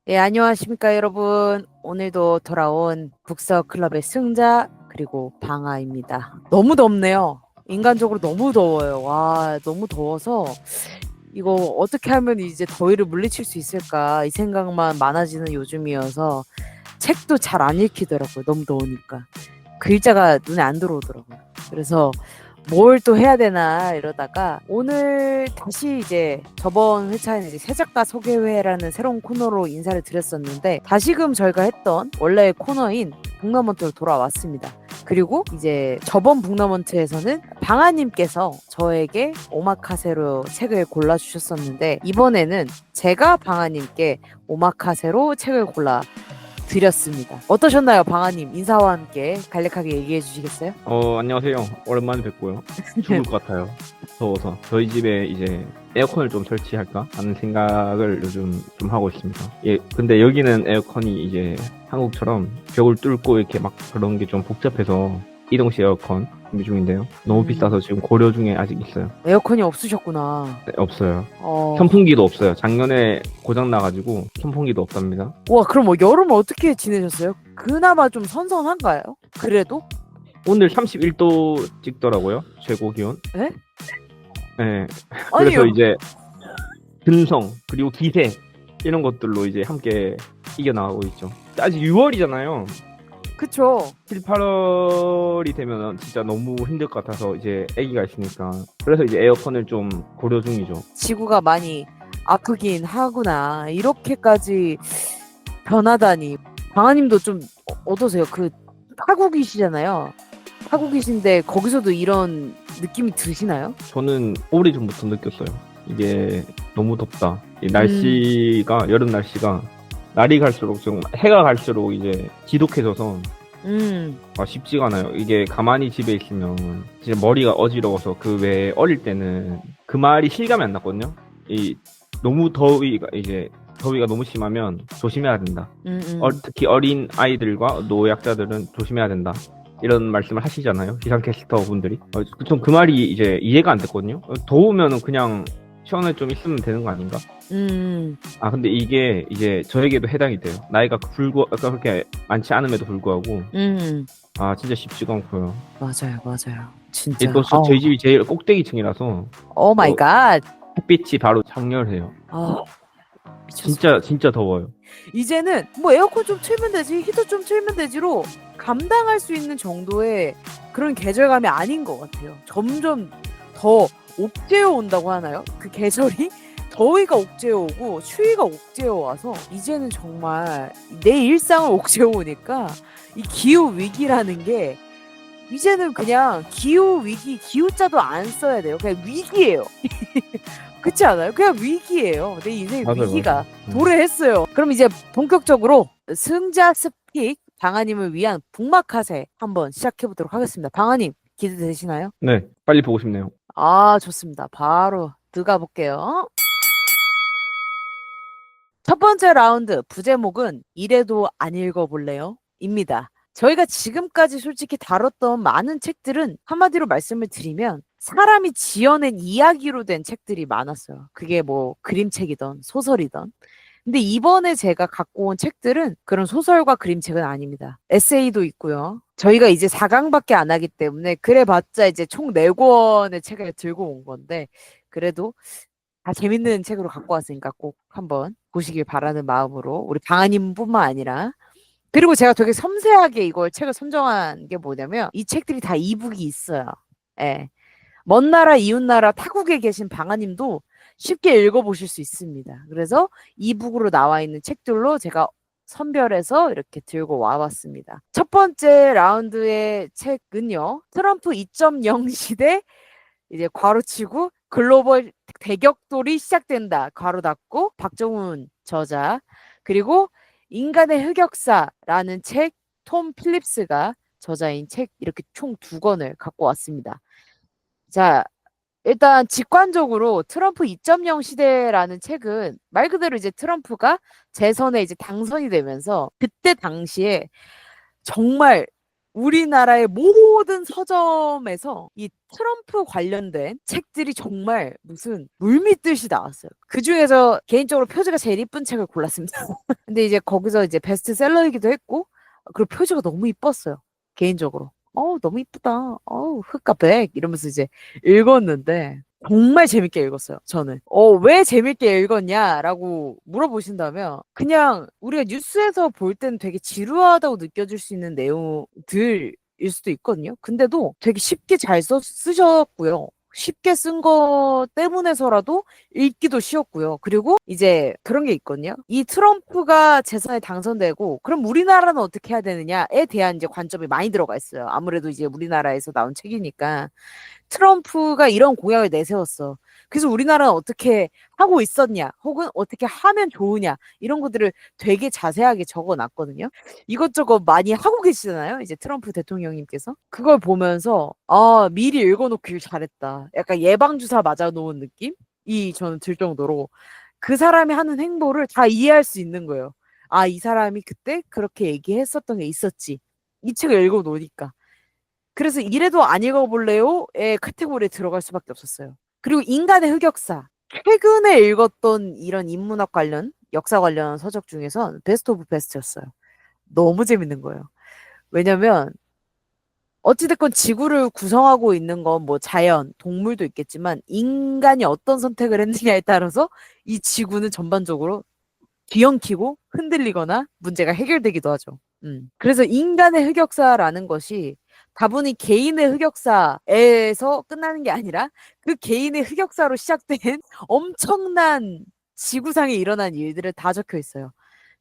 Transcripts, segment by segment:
예, 안녕하십니까, 여러분. 오늘도 돌아온 북서클럽의 승자, 그리고 방아입니다. 너무 덥네요. 인간적으로 너무 더워요. 와, 너무 더워서 이거 어떻게 하면 이제 더위를 물리칠 수 있을까, 이 생각만 많아지는 요즘이어서 책도 잘 안 읽히더라고요. 너무 더우니까. 글자가 눈에 안 들어오더라고요. 그래서 뭘 또 해야 되나 이러다가 오늘 다시 이제 저번 회차에는 이제 새 작가 소개회라는 새로운 코너로 인사를 드렸었는데 다시금 저희가 했던 원래의 코너인 북너먼트로 돌아왔습니다. 그리고 이제 저번 북너먼트에서는 방아님께서 저에게 오마카세로 책을 골라주셨었는데 이번에는 제가 방아님께 오마카세로 책을 골라 드렸습니다. 어떠셨나요, 방아님? 인사와 함께 간략하게 얘기해 주시겠어요? 안녕하세요. 오랜만에 뵙고요. 죽을 것 같아요. 더워서. 저희 집에 이제 에어컨을 좀 설치할까 하는 생각을 요즘 좀 하고 있습니다. 예, 근데 여기는 에어컨이 이제 한국처럼 벽을 뚫고 이렇게 막 그런 게 좀 복잡해서 이동식 에어컨 준비 중인데요. 너무 비싸서 지금 고려 중에 아직 있어요. 에어컨이 없으셨구나. 네, 없어요. 어, 선풍기도 없어요. 작년에 고장 나가지고 선풍기도 없답니다. 와, 그럼 뭐 여름 어떻게 지내셨어요? 그나마 좀 선선한가요? 그래도? 오늘 31도 찍더라고요. 최고 기온. 에? 네. 그래서 아니요. 이제 근성 그리고 기세 이런 것들로 이제 함께 이겨나가고 있죠. 아직 6월이잖아요. 그쵸. 7, 8월이 되면 진짜 너무 힘들 것 같아서 이제 아기가 있으니까 그래서 이제 에어컨을 좀 고려 중이죠. 지구가 많이 아프긴 하구나. 이렇게까지 변하다니. 방아님도 좀 어떠세요? 그 타국이시잖아요. 타국이신데 거기서도 이런 느낌이 드시나요? 저는 오래전부터 느꼈어요. 이게 너무 덥다. 이 음, 날씨가 여름 날씨가 날이 갈수록 좀 해가 갈수록 이제 지독해져서 쉽지가 않아요. 이게 가만히 집에 있으면 진짜 머리가 어지러워서 그 외에 어릴 때는 그 말이 실감이 안 났거든요. 이 너무 더위가 너무 심하면 조심해야 된다. 음, 음. 특히 어린 아이들과 노약자들은 조심해야 된다. 이런 말씀을 하시잖아요. 기상캐스터 분들이. 좀 그 말이 이제 이해가 안 됐거든요. 더우면은 그냥 시원하게 좀 있으면 되는 거 아닌가? 음, 근데 이게 이제 저에게도 해당이 돼요. 나이가 그렇게 많지 않음에도 불구하고, 음. 진짜 쉽지가 않고요. 맞아요, 맞아요. 이게 또 진짜. 저희 집이 제일 꼭대기층이라서, 오 마이 또 갓. 햇빛이 바로 장렬해요. 아, 미쳤어. 진짜, 진짜 더워요. 이제는 뭐 에어컨 좀 틀면 되지, 히터 좀 틀면 되지로 감당할 수 있는 정도의 그런 계절감이 아닌 것 같아요. 점점 더 옥죄어 온다고 하나요? 그 계절이 더위가 옥죄어 오고 추위가 옥죄어 와서 이제는 정말 내 일상을 옥죄어 오니까 이 기후 위기라는 게 이제는 그냥 기후 위기 기후자도 안 써야 돼요. 그냥 위기예요. 그렇지 않아요? 그냥 위기예요. 내 인생 맞아요, 맞아요. 위기가 도래했어요. 그럼 이제 본격적으로 승자 스픽 방아님을 위한 북마카세 한번 시작해 보도록 하겠습니다. 방아님 기대되시나요? 네, 빨리 보고 싶네요. 아, 좋습니다. 바로 들어가 볼게요. 첫 번째 라운드 부제목은 이래도 안 읽어볼래요? 입니다. 저희가 지금까지 솔직히 다뤘던 많은 책들은 한마디로 말씀을 드리면 사람이 지어낸 이야기로 된 책들이 많았어요. 그게 뭐 그림책이던 소설이던. 근데 이번에 제가 갖고 온 책들은 그런 소설과 그림책은 아닙니다. 에세이도 있고요. 저희가 이제 4강밖에 안 하기 때문에 그래봤자 이제 총 4권의 책을 들고 온 건데 그래도 다 재밌는 책으로 갖고 왔으니까 꼭 한번 보시길 바라는 마음으로 우리 방아님뿐만 아니라 그리고 제가 되게 섬세하게 이걸 책을 선정한 게 뭐냐면 이 책들이 다 이북이 있어요. 예. 먼 나라 이웃 나라 타국에 계신 방아님도 쉽게 읽어보실 수 있습니다. 그래서 이북으로 나와 있는 책들로 제가 선별해서 이렇게 들고 와봤습니다. 첫 번째 라운드의 책은요. 트럼프 2.0 시대 이제 괄호치고 글로벌 대격돌이 시작된다. 괄호 닫고 박정훈 저자 그리고 인간의 흑역사라는 책 톰 필립스가 저자인 책 이렇게 총 2권을 갖고 왔습니다. 자, 일단 직관적으로 트럼프 2.0 시대라는 책은 말 그대로 이제 트럼프가 재선에 이제 당선이 되면서 그때 당시에 정말 우리나라의 모든 서점에서 이 트럼프 관련된 책들이 정말 무슨 물밀듯이 나왔어요. 그 중에서 개인적으로 표지가 제일 이쁜 책을 골랐습니다. 근데 이제 거기서 이제 베스트셀러이기도 했고, 그리고 표지가 너무 이뻤어요. 개인적으로. 너무 이쁘다. 흑과 백 이러면서 이제 읽었는데 정말 재밌게 읽었어요. 저는. 왜 재밌게 읽었냐라고 물어보신다면 그냥 우리가 뉴스에서 볼 때는 되게 지루하다고 느껴질 수 있는 내용들일 수도 있거든요. 근데도 되게 쉽게 잘 쓰셨고요. 쉽게 쓴 거 때문에서라도 읽기도 쉬웠고요. 그리고 이제 그런 게 있거든요. 이 트럼프가 재선에 당선되고 그럼 우리나라는 어떻게 해야 되느냐에 대한 이제 관점이 많이 들어가 있어요. 아무래도 이제 우리나라에서 나온 책이니까. 트럼프가 이런 공약을 내세웠어. 그래서 우리나라는 어떻게 하고 있었냐, 혹은 어떻게 하면 좋으냐, 이런 것들을 되게 자세하게 적어 놨거든요. 이것저것 많이 하고 계시잖아요. 이제 트럼프 대통령님께서. 그걸 보면서, 미리 읽어놓길 잘했다. 약간 예방주사 맞아놓은 느낌이 저는 들 정도로 그 사람이 하는 행보를 다 이해할 수 있는 거예요. 이 사람이 그때 그렇게 얘기했었던 게 있었지. 이 책을 읽어놓으니까. 그래서 이래도 안 읽어볼래요?의 카테고리에 들어갈 수밖에 없었어요. 그리고 인간의 흑역사. 최근에 읽었던 이런 인문학 관련, 역사 관련 서적 중에서 베스트 오브 베스트였어요. 너무 재밌는 거예요. 왜냐면 어찌됐건 지구를 구성하고 있는 건 뭐 자연, 동물도 있겠지만 인간이 어떤 선택을 했느냐에 따라서 이 지구는 전반적으로 뒤엉키고 흔들리거나 문제가 해결되기도 하죠. 그래서 인간의 흑역사라는 것이 다분히 개인의 흑역사에서 끝나는 게 아니라 그 개인의 흑역사로 시작된 엄청난 지구상에 일어난 일들을 다 적혀 있어요.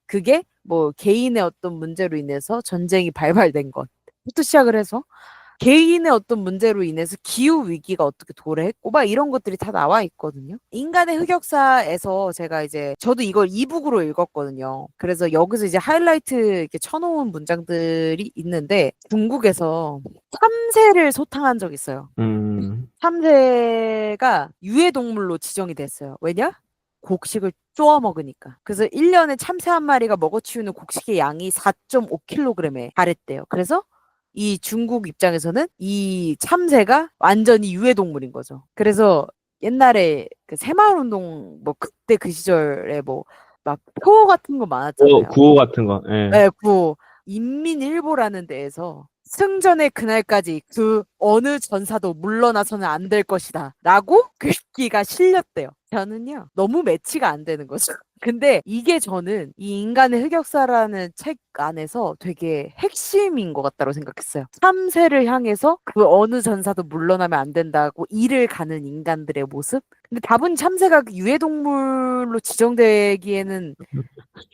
그게 뭐 개인의 어떤 문제로 인해서 전쟁이 발발된 것부터 시작을 해서 개인의 어떤 문제로 인해서 기후 위기가 어떻게 도래했고 막 이런 것들이 다 나와 있거든요. 인간의 흑역사에서 제가 이제 저도 이걸 이북으로 읽었거든요. 그래서 여기서 이제 하이라이트 이렇게 쳐놓은 문장들이 있는데 중국에서 참새를 소탕한 적이 있어요. 참새가 유해동물로 지정이 됐어요. 왜냐? 곡식을 쪼아 먹으니까. 그래서 1년에 참새 한 마리가 먹어치우는 곡식의 양이 4.5kg에 달했대요. 그래서 이 중국 입장에서는 이 참새가 완전히 유해동물인 거죠. 그래서 옛날에 그 새마을 운동 뭐 그때 그 시절에 뭐 막 표 같은 거 많았잖아요. 구호 같은 거. 예. 네, 구호. 인민일보라는 데에서 승전의 그날까지 그 어느 전사도 물러나서는 안 될 것이다. 라고 글귀가 실렸대요. 저는요, 너무 매치가 안 되는 거죠. 근데 이게 저는 이 인간의 흑역사라는 책 안에서 되게 핵심인 것 같다고 생각했어요. 참새를 향해서 그 어느 전사도 물러나면 안 된다고 일을 가는 인간들의 모습? 근데 다분 참새가 유해동물로 지정되기에는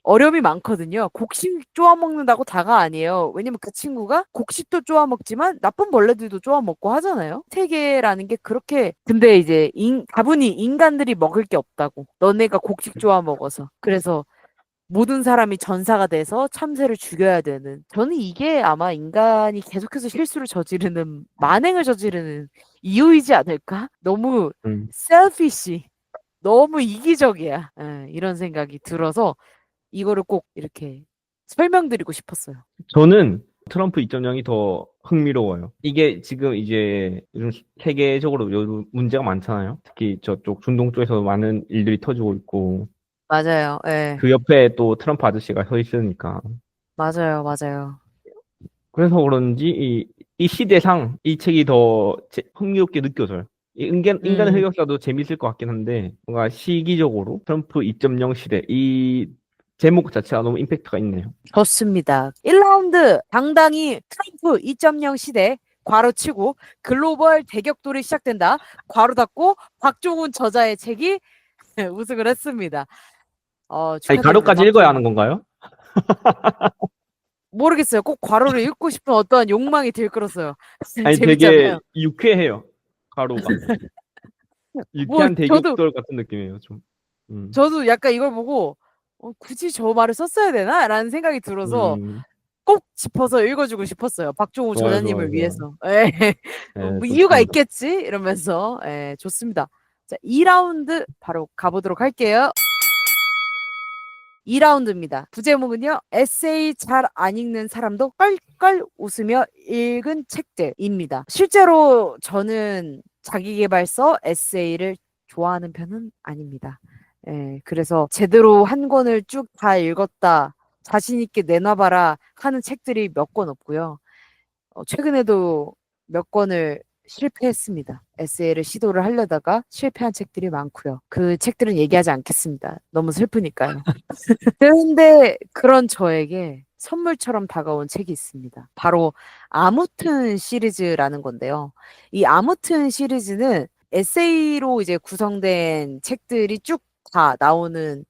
어려움이 많거든요. 곡식 쪼아 먹는다고 다가 아니에요. 왜냐면 그 친구가 곡식도 쪼아 먹지만 나쁜 벌레들도 쪼아 먹고 하잖아요. 세계라는 게 그렇게 근데 이제 다분히 인간들이 먹을 게 없다고. 너네가 곡식 쪼아 먹어서. 그래서 모든 사람이 전사가 돼서 참새를 죽여야 되는. 저는 이게 아마 인간이 계속해서 실수를 저지르는 만행을 저지르는 이유이지 않을까? 너무 셀피시. 너무 이기적이야. 이런 생각이 들어서 이거를 꼭 이렇게 설명드리고 싶었어요. 저는 트럼프 2.0이 더 흥미로워요. 이게 지금 이제 요즘 세계적으로 요즘 문제가 많잖아요. 특히 저쪽 중동 쪽에서 많은 일들이 터지고 있고 맞아요. 예. 그 옆에 또 트럼프 아저씨가 서 있으니까. 맞아요. 맞아요. 그래서 그런지 이 시대상 이 책이 더 흥미롭게 느껴져요. 인간의 흑역사도 재밌을 것 같긴 한데 뭔가 시기적으로 트럼프 2.0 시대 이 제목 자체가 너무 임팩트가 있네요. 좋습니다. 1라운드 당당히 트럼프 2.0 시대 괄호치고 글로벌 대격돌이 시작된다. 괄호 닫고 박종훈 저자의 책이 우승을 했습니다. 아니, 축하드립니다. 가로까지 읽어야 하는 건가요? 모르겠어요. 꼭 괄호를 읽고 싶은 어떠한 욕망이 들끓었어요. 아니, 되게 재밌잖아요. 유쾌해요. 가로가. 뭐 유쾌한 대격돌 같은 느낌이에요, 좀. 저도 약간 이걸 보고 굳이 저 말을 썼어야 되나? 라는 생각이 들어서 꼭 짚어서 읽어주고 싶었어요. 박종우 좋아요, 저자님을 좋아요, 위해서. 예. 네, 뭐 이유가 좋습니다. 있겠지? 이러면서 좋습니다. 자, 2라운드 바로 가보도록 할게요. 2라운드입니다. 부제목은요. 에세이 잘 안 읽는 사람도 껄껄 웃으며 읽은 책들입니다. 실제로 저는 자기계발서 에세이를 좋아하는 편은 아닙니다. 예, 그래서 제대로 한 권을 쭉 다 읽었다, 자신 있게 내놔봐라 하는 책들이 몇 권 없고요. 최근에도 몇 권을 실패했습니다. 에세이를 시도를 하려다가 실패한 책들이 많고요. 그 책들은 얘기하지 않겠습니다. 너무 슬프니까요. 그런데 그런 저에게 선물처럼 다가온 책이 있습니다. 바로 아무튼 시리즈라는 건데요. 이 아무튼 시리즈는 에세이로 이제 구성된 책들이 쭉 다 나오는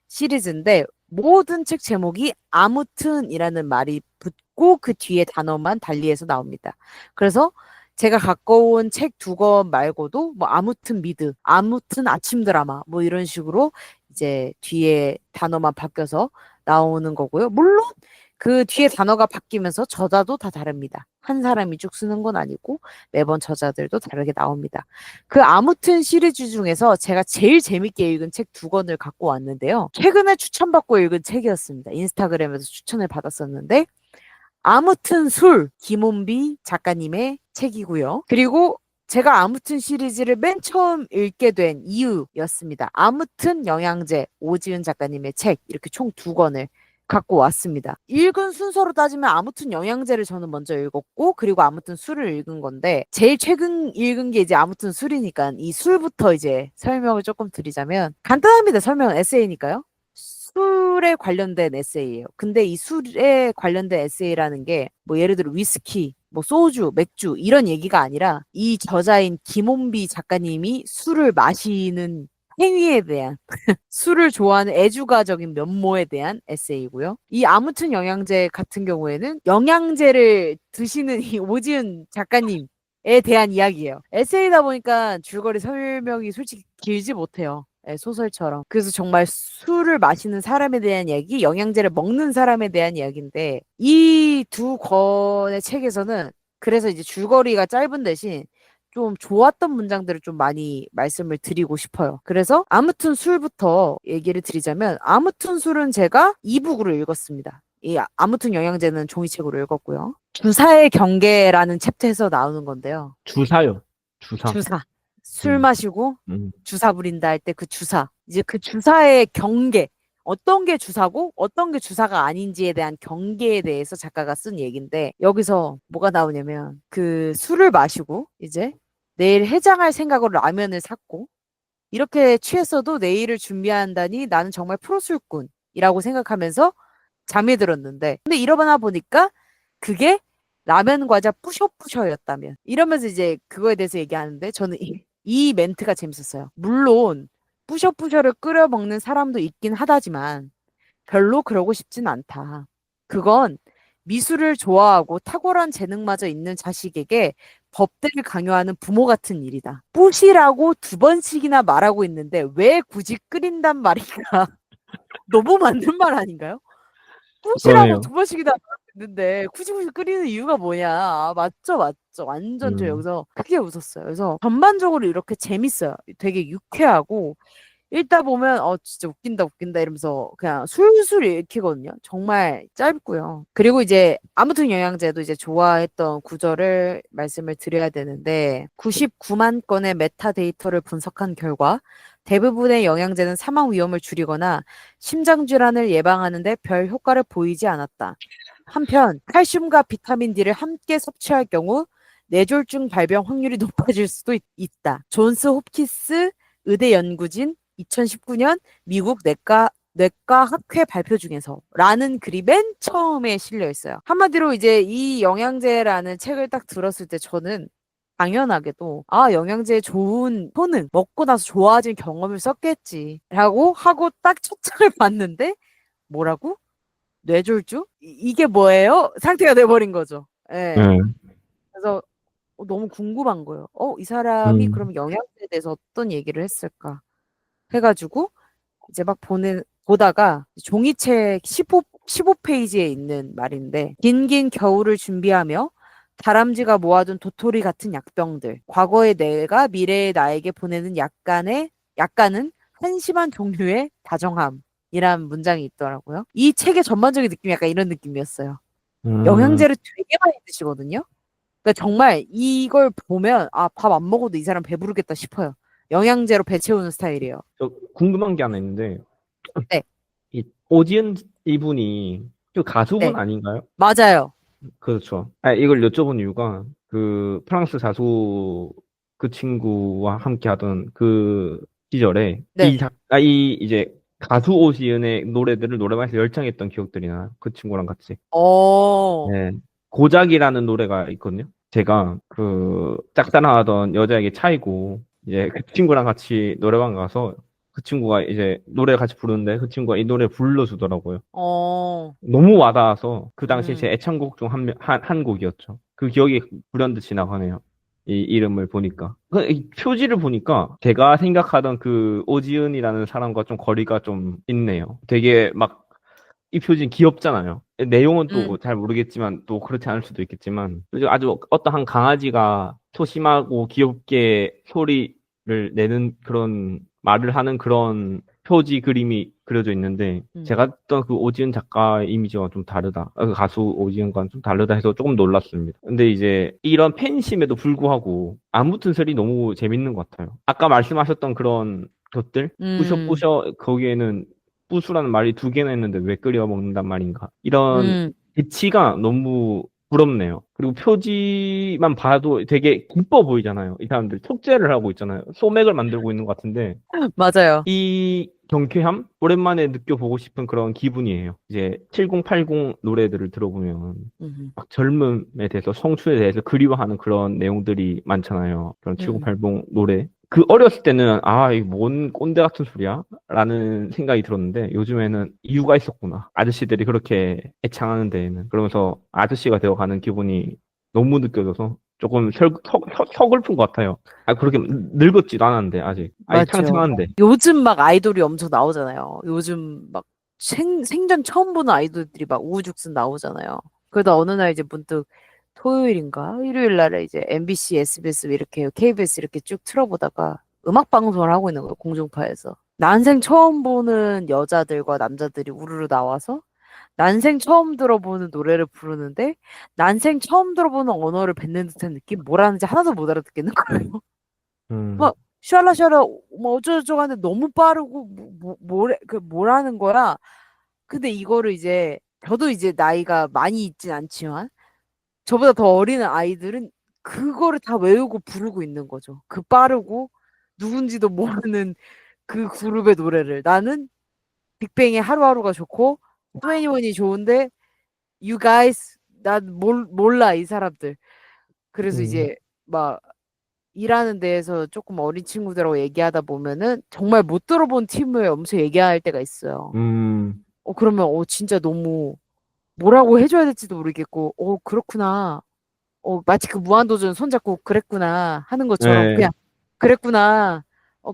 시리즈인데 모든 책 제목이 아무튼이라는 말이 붙고 그 뒤에 단어만 달리해서 나옵니다. 그래서 제가 갖고 온 책 두 권 말고도 뭐 아무튼 미드, 아무튼 아침 드라마 뭐 이런 식으로 이제 뒤에 단어만 바뀌어서 나오는 거고요. 물론 그 뒤에 단어가 바뀌면서 저자도 다 다릅니다. 한 사람이 쭉 쓰는 건 아니고 매번 저자들도 다르게 나옵니다. 그 아무튼 시리즈 중에서 제가 제일 재밌게 읽은 책 두 권을 갖고 왔는데요. 최근에 추천받고 읽은 책이었습니다. 인스타그램에서 추천을 받았었는데 아무튼 술 김온비 작가님의 책이고요. 그리고 제가 아무튼 시리즈를 맨 처음 읽게 된 이유였습니다. 아무튼 영양제 오지은 작가님의 책 이렇게 총 두 권을 갖고 왔습니다. 읽은 순서로 따지면 아무튼 영양제를 저는 먼저 읽었고 그리고 아무튼 술을 읽은 건데 제일 최근 읽은 게 이제 아무튼 술이니까 이 술부터 이제 설명을 조금 드리자면 간단합니다. 설명은 에세이니까요. 술에 관련된 에세이예요. 근데 이 술에 관련된 에세이라는 게 뭐 예를 들어 위스키, 뭐 소주, 맥주 이런 얘기가 아니라 이 저자인 김온비 작가님이 술을 마시는 행위에 대한 술을 좋아하는 애주가적인 면모에 대한 에세이고요. 이 아무튼 영양제 같은 경우에는 영양제를 드시는 이 오지은 작가님에 대한 이야기예요. 에세이다 보니까 줄거리 설명이 솔직히 길지 못해요. 예, 소설처럼. 그래서 정말 술을 마시는 사람에 대한 이야기, 영양제를 먹는 사람에 대한 이야기인데 이 두 권의 책에서는 그래서 이제 줄거리가 짧은 대신 좀 좋았던 문장들을 좀 많이 말씀을 드리고 싶어요. 그래서 아무튼 술부터 얘기를 드리자면 아무튼 술은 제가 이북으로 읽었습니다. 이 아무튼 영양제는 종이책으로 읽었고요. 주사의 경계라는 챕터에서 나오는 건데요. 주사요. 주사. 주사. 술 음. 마시고 음. 주사 부린다 할 때 그 주사. 이제 그 주사의 경계. 어떤 게 주사고 어떤 게 주사가 아닌지에 대한 경계에 대해서 작가가 쓴 얘기인데 여기서 뭐가 나오냐면 그 술을 마시고 이제 내일 해장할 생각으로 라면을 샀고 이렇게 취했어도 내일을 준비한다니 나는 정말 프로술꾼이라고 생각하면서 잠이 들었는데 근데 일어나 보니까 그게 라면 과자 뿌셔뿌셔였다면 이러면서 이제 그거에 대해서 얘기하는데 저는 이 멘트가 재밌었어요. 물론 뿌셔뿌셔를 끓여 먹는 사람도 있긴 하다지만 별로 그러고 싶진 않다. 그건 미술을 좋아하고 탁월한 재능마저 있는 자식에게 법대를 강요하는 부모 같은 일이다. 뿌시라고 두 번씩이나 말하고 있는데 왜 굳이 끓인단 말인가? 너무 맞는 말 아닌가요? 뿌시라고 그러네요. 두 번씩이나 말하고 있는데 굳이 끓이는 이유가 뭐냐? 아, 맞죠, 맞죠. 완전 저 음. 여기서 크게 웃었어요. 그래서 전반적으로 이렇게 재밌어요. 되게 유쾌하고 읽다 보면 진짜 웃긴다 웃긴다 이러면서 그냥 술술 읽히거든요. 정말 짧고요. 그리고 이제 아무튼 영양제도 이제 좋아했던 구절을 말씀을 드려야 되는데 99만 건의 메타데이터를 분석한 결과 대부분의 영양제는 사망 위험을 줄이거나 심장 질환을 예방하는 데 별 효과를 보이지 않았다. 한편 칼슘과 비타민 D를 함께 섭취할 경우 뇌졸중 발병 확률이 높아질 수도 있다. 존스 홉키스 의대 연구진 2019년 미국 뇌과 학회 발표 중에서 라는 글이 맨 처음에 실려 있어요. 한마디로 이제 이 영양제라는 책을 딱 들었을 때 저는 당연하게도 영양제 좋은 효능 먹고 나서 좋아진 경험을 썼겠지 라고 하고 딱 첫 장을 봤는데 뭐라고? 뇌졸중? 이게 뭐예요? 상태가 돼버린 거죠. 예. 네. 그래서 너무 궁금한 거예요. 이 사람이 음. 그럼 영양제에 대해서 어떤 얘기를 했을까? 해가지고 이제 막 보다가 종이책 15페이지에 있는 말인데 긴긴 겨울을 준비하며 다람쥐가 모아둔 도토리 같은 약병들 과거의 내가 미래의 나에게 보내는 약간은 한심한 종류의 다정함 이란 문장이 있더라고요. 이 책의 전반적인 느낌이 약간 이런 느낌이었어요. 음, 영양제를 되게 많이 드시거든요. 그러니까 정말 이걸 보면 아, 밥 안 먹어도 이 사람 배부르겠다 싶어요. 영양제로 배 채우는 스타일이에요. 저 궁금한 게 하나 있는데, 네, 이 오지은 이분이 그 가수분 네, 아닌가요? 맞아요. 그렇죠. 아, 이걸 여쭤본 이유가 그 프랑스 가수 그 친구와 함께 하던 그 시절에 네. 이 이제 가수 오지은의 노래들을 노래방에서 열창했던 기억들이 나요. 그 친구랑 같이. 어, 네. 고작이라는 노래가 있거든요. 제가 그 짝사랑하던 여자에게 차이고 이제 그 친구랑 같이 노래방 가서 그 친구가 이제 노래 같이 부르는데 그 친구가 이 노래 불러주더라고요. 어, 너무 와닿아서 그 당시 제 음, 애창곡 중 한 곡이었죠. 그 기억이 불현듯 지나가네요. 이 이름을 보니까. 이 표지를 보니까 제가 생각하던 그 오지은이라는 사람과 좀 거리가 좀 있네요. 되게 막 이 표지는 귀엽잖아요. 내용은 또 음, 잘 모르겠지만 또 그렇지 않을 수도 있겠지만 아주 어떠한 강아지가 소심하고 귀엽게 소리를 내는 그런 말을 하는 그런 표지 그림이 그려져 있는데 음, 제가 했던 그 오지은 작가의 이미지와 좀 다르다. 그 가수 오지은과는 좀 다르다 해서 조금 놀랐습니다. 근데 이제 이런 팬심에도 불구하고 아무튼 설이 너무 재밌는 것 같아요. 아까 말씀하셨던 그런 것들 음, 부셔 거기에는 부수라는 말이 두 개나 있는데 왜 끓여 먹는단 말인가? 이런 음, 재치가 너무 부럽네요. 그리고 표지만 봐도 되게 기뻐 보이잖아요. 이 사람들 축제를 하고 있잖아요. 소맥을 만들고 있는 것 같은데 맞아요. 이 경쾌함? 오랜만에 느껴보고 싶은 그런 기분이에요. 이제 7080 노래들을 들어보면 음, 막 젊음에 대해서 성취에 대해서 그리워하는 그런 내용들이 많잖아요. 그런 음, 7080 노래. 그 어렸을 때는 아, 이 뭔 꼰대 같은 소리야? 라는 생각이 들었는데 요즘에는 이유가 있었구나. 아저씨들이 그렇게 애창하는 데에는. 그러면서 아저씨가 되어가는 기분이 너무 느껴져서 조금 서글픈 것 같아요. 아, 그렇게 늙었지도 않았는데, 아직 맞죠. 창창한데. 요즘 막 아이돌이 엄청 나오잖아요. 요즘 막 생전 처음 보는 아이돌들이 막 우후죽순 나오잖아요. 그러다 어느 날 이제 문득 토요일인가 일요일 날에 이제 MBC, SBS 이렇게 KBS 이렇게 쭉 틀어보다가 음악 방송을 하고 있는 거예요. 공중파에서. 난생 처음 보는 여자들과 남자들이 우르르 나와서 난생 처음 들어보는 노래를 부르는데 난생 처음 들어보는 언어를 뱉는 듯한 느낌? 뭐라는지 하나도 못 알아듣겠는 거예요. 음, 막 샤라샤라 뭐 어쩌고저쩌고 하는데 너무 빠르고 뭐라는 거야. 근데 이거를 이제 저도 이제 나이가 많이 있진 않지만 저보다 더 어린 아이들은 그거를 다 외우고 부르고 있는 거죠. 그 빠르고 누군지도 모르는 그 그룹의 노래를 나는 빅뱅의 하루하루가 좋고 2NE1이 좋은데 You guys 난 몰라 이 사람들. 그래서 음, 이제 막 일하는 데에서 조금 어린 친구들하고 얘기하다 보면은 정말 못 들어본 팀을 엄청 얘기할 때가 있어요. 음, 그러면 진짜 너무 뭐라고 해줘야 될지도 모르겠고 그렇구나. 마치 그 무한도전 손잡고 그랬구나 하는 것처럼 네, 그냥 그랬구나.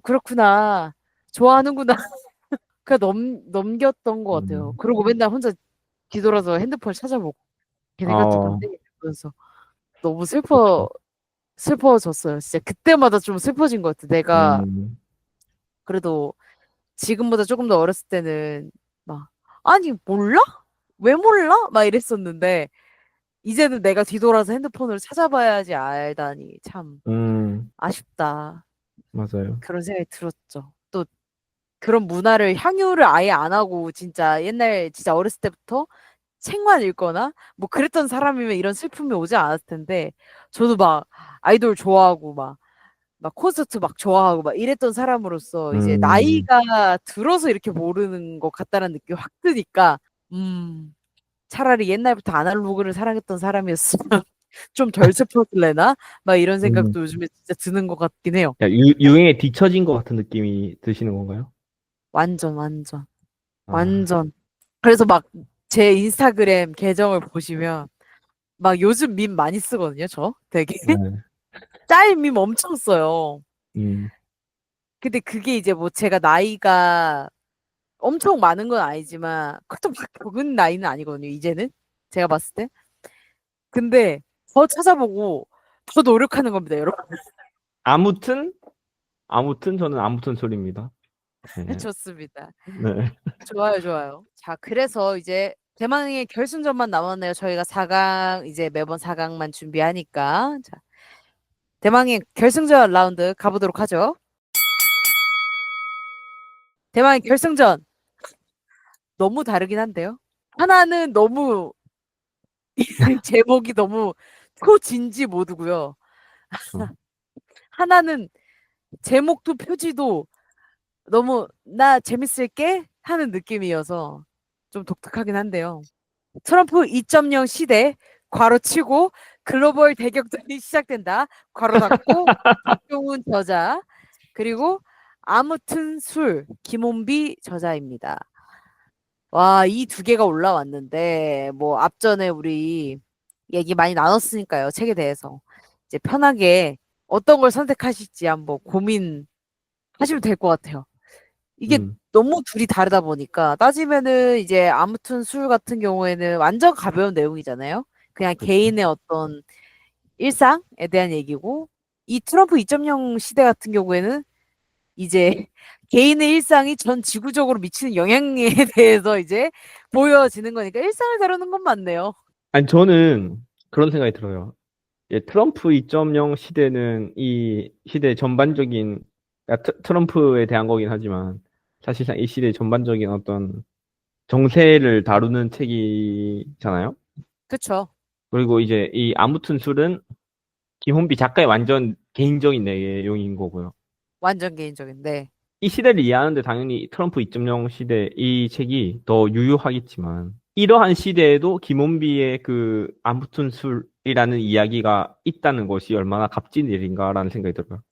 그렇구나. 좋아하는구나. 그냥 넘겼던 것 같아요. 음, 그리고 맨날 혼자 뒤돌아서 핸드폰 찾아보고 걔네 같은 어, 건데 그러면서 너무 그렇죠. 슬퍼졌어요. 진짜 그때마다 좀 슬퍼진 것 같아. 내가 음, 그래도 지금보다 조금 더 어렸을 때는 막 아니 몰라? 왜 몰라? 막 이랬었는데 이제는 내가 뒤돌아서 핸드폰을 찾아봐야지 알다니 참 음, 아쉽다. 맞아요. 그런 생각이 들었죠. 또 그런 문화를 향유를 아예 안 하고 진짜 옛날 진짜 어렸을 때부터 책만 읽거나 뭐 그랬던 사람이면 이런 슬픔이 오지 않았을 텐데 저도 막 아이돌 좋아하고 막 콘서트 막 좋아하고 막 이랬던 사람으로서 이제 음, 나이가 들어서 이렇게 모르는 것 같다는 느낌이 확 드니까 음 차라리 옛날부터 아날로그를 사랑했던 사람이었으면 좀 덜 슬펐을래나? 막 이런 음. 생각도 요즘에 진짜 드는 것 같긴 해요. 야, 유행에 뒤처진 것 같은 느낌이 드시는 건가요? 완전 완전 아, 완전. 그래서 막 제 인스타그램 계정을 보시면 막 요즘 밈 많이 쓰거든요, 저 되게. 네. 짤 밈 엄청 써요. 음, 근데 그게 이제 뭐 제가 나이가 엄청 많은 건 아니지만 그것도 막 적은 나이는 아니거든요, 이제는. 제가 봤을 때. 근데 더 찾아보고 더 노력하는 겁니다, 여러분. 아무튼, 아무튼 저는 아무튼 소리입니다. 네. 좋습니다. 네. 좋아요, 좋아요. 자, 그래서 이제 대망의 결승전만 남았네요. 저희가 4강 이제 매번 4강만 준비하니까. 자, 대망의 결승전 라운드 가보도록 하죠. 대망의 결승전 너무 다르긴 한데요. 하나는 너무 제목이 너무 초진지 모드고요. 하나는 제목도 표지도 너무 나 재밌을게 하는 느낌이어서 좀 독특하긴 한데요. 트럼프 2.0 시대 괄호치고 글로벌 대격전이 시작된다. 괄호 닫고 박종훈 저자 그리고 아무튼 술 김온비 저자입니다. 와, 이 두 개가 올라왔는데 뭐 앞전에 우리 얘기 많이 나눴으니까요. 책에 대해서 이제 편하게 어떤 걸 선택하실지 한번 고민하시면 될 것 같아요. 이게 너무 둘이 다르다 보니까 따지면은 이제 아무튼 술 같은 경우에는 완전 가벼운 내용이잖아요. 그냥 개인의 어떤 일상에 대한 얘기고 이 트럼프 2.0 시대 같은 경우에는 이제 개인의 일상이 전 지구적으로 미치는 영향에 대해서 이제 보여지는 거니까 일상을 다루는 건 맞네요. 아니 저는 그런 생각이 들어요. 예, 트럼프 2.0 시대는 이 시대 전반적인 트럼프에 대한 거긴 하지만 사실상 이 시대 전반적인 어떤 정세를 다루는 책이잖아요. 그쵸. 그리고 이제 이 아무튼 술은 김혼비 작가의 완전 개인적인 내용인 거고요. 완전 개인적인데. 이 시대를 이해하는데 당연히 트럼프 2.0 시대 이 책이 더 유효하겠지만 이러한 시대에도 김혼비의 그 아무튼 술이라는 이야기가 있다는 것이 얼마나 값진 일인가라는 생각이 들어요.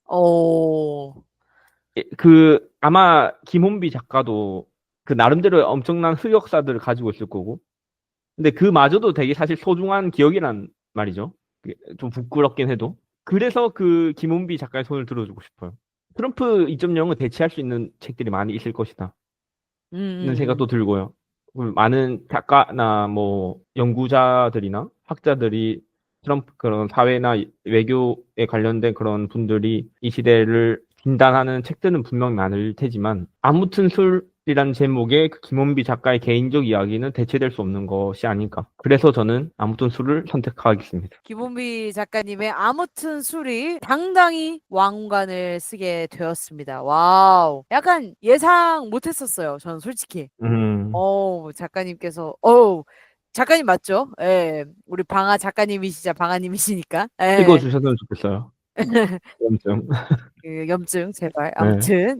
그 아마 김혼비 작가도 그 나름대로 엄청난 흑역사들을 가지고 있을 거고 근데 그마저도 되게 사실 소중한 기억이란 말이죠. 좀 부끄럽긴 해도. 그래서 그 김혼비 작가의 손을 들어주고 싶어요. 트럼프 2.0을 대체할 수 있는 책들이 많이 있을 것이다. 는 생각도 들고요. 많은 작가나 뭐 연구자들이나 학자들이 트럼프 그런 사회나 외교에 관련된 그런 분들이 이 시대를 진단하는 책들은 분명 많을 테지만 아무튼 술이라는 제목의 그 김원비 작가의 개인적 이야기는 대체될 수 없는 것이 아닐까. 그래서 저는 아무튼 술을 선택하겠습니다. 김원비 작가님의 아무튼 술이 당당히 왕관을 쓰게 되었습니다. 와우. 약간 예상 못했었어요. 저는 솔직히. 작가님께서 작가님 맞죠? 예. 우리 방아 작가님이시자 방아님이시니까. 예. 읽어주셨으면 좋겠어요. 염증. 그 염증 제발. 아무튼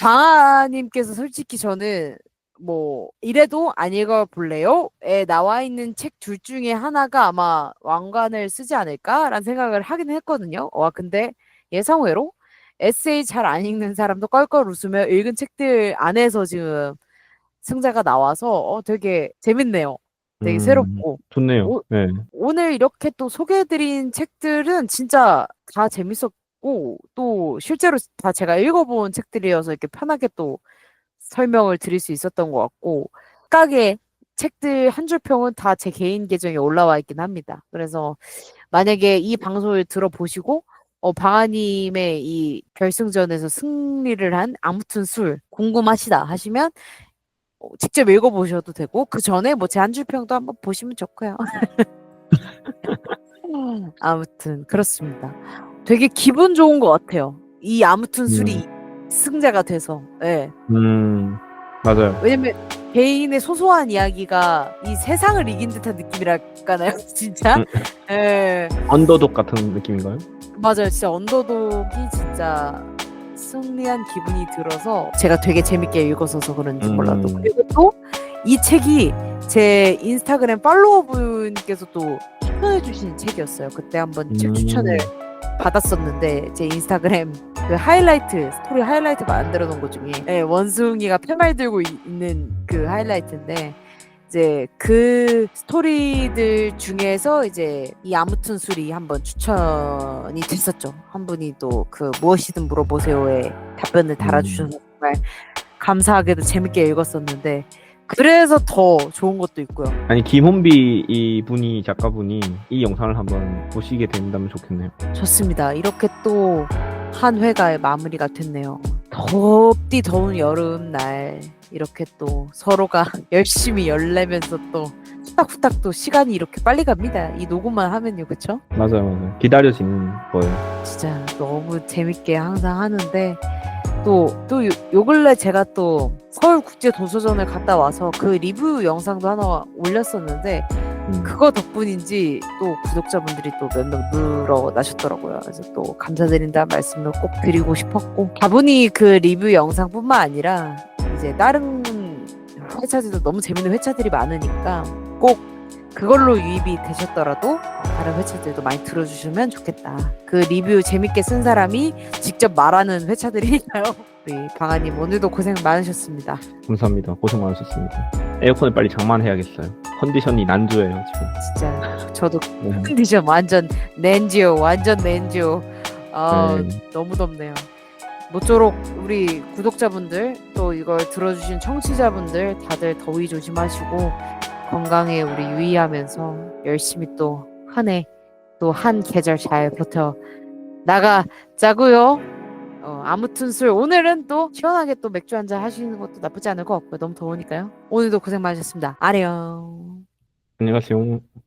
방아님께서 솔직히 저는 뭐 이래도 안 읽어볼래요?에 나와 있는 책 둘 중에 하나가 아마 왕관을 쓰지 않을까라는 생각을 하긴 했거든요. 와 근데 예상외로 에세이 잘 안 읽는 사람도 껄껄 웃으며 읽은 책들 안에서 지금 승자가 나와서 되게 재밌네요. 되게 새롭고. 좋네요. 네. 오늘 이렇게 또 소개해드린 책들은 진짜 다 재밌었고 또 실제로 다 제가 읽어본 책들이어서 이렇게 편하게 또 설명을 드릴 수 있었던 것 같고 각각의 책들 한 줄 평은 다 제 개인 계정에 올라와 있긴 합니다. 그래서 만약에 이 방송을 들어보시고 방아님의 이 결승전에서 승리를 한 아무튼 술 궁금하시다 하시면 직접 읽어보셔도 되고 그 전에 뭐 제 한 줄 평도 한번 보시면 좋고요. 아무튼 그렇습니다. 되게 기분 좋은 것 같아요. 이 아무튼 술이 승자가 돼서. 네. 맞아요. 왜냐면 개인의 소소한 이야기가 이 세상을 이긴 듯한 느낌이랄까나요, 진짜. 네. 언더독 같은 느낌인가요? 맞아요, 진짜 언더독이 진짜 승리한 기분이 들어서 제가 되게 재밌게 읽었어서 그런지 몰라도 그리고 또 이 책이 제 인스타그램 팔로워분께서 또 추천해주신 책이었어요. 그때 한번 책 추천을 받았었는데 제 인스타그램 그 하이라이트 스토리 하이라이트 만들어 놓은 것 중에 네, 원숭이가 팻말 들고 있는 그 하이라이트인데 이제 그 스토리들 중에서 이제 이 아무튼 술이 한번 추천이 됐었죠. 한 분이 또 그 무엇이든 물어보세요에 답변을 달아주셔서 정말 감사하게도 재밌게 읽었었는데 그래서 더 좋은 것도 있고요. 아니 김혼비 이 분이 작가분이 이 영상을 한번 보시게 된다면 좋겠네요. 좋습니다. 이렇게 또 한 회가 마무리가 됐네요. 덥디 더운 여름날 이렇게 또 서로가 열심히 열내면서 또 후딱후딱 또 시간이 이렇게 빨리 갑니다. 이 녹음만 하면요, 그쵸? 맞아요, 맞아요. 기다려지는 거예요. 진짜 너무 재밌게 항상 하는데 또 요 근래 제가 또 서울국제도서전을 갔다 와서 그 리뷰 영상도 하나 올렸었는데 그거 덕분인지 또 구독자분들이 또 몇 명 늘어나셨더라고요. 그래서 또 감사드린다는 말씀을 꼭 드리고 싶었고 다분히 그 리뷰 영상뿐만 아니라 이제 다른 회차들도 너무 재밌는 회차들이 많으니까 꼭 그걸로 유입이 되셨더라도 다른 회차들도 많이 들어주시면 좋겠다. 그 리뷰 재밌게 쓴 사람이 직접 말하는 회차들이니까요. 우리 방아님 오늘도 고생 많으셨습니다. 감사합니다. 고생 많으셨습니다. 에어컨을 빨리 장만해야겠어요. 컨디션이 난조예요, 지금. 진짜 저도 네. 컨디션 완전 낸지요. 완전 낸지요. 아 네. 너무 덥네요. 모쪼록 우리 구독자분들 또 이걸 들어주신 청취자분들 다들 더위 조심하시고 건강에 우리 유의하면서 열심히 또 한 해 또 한 계절 잘 버텨 나가자고요. 아무튼 술 오늘은 또 시원하게 또 맥주 한잔 하시는 것도 나쁘지 않을 것 같고요. 너무 더우니까요. 오늘도 고생 많으셨습니다. 아령. 안녕하세요.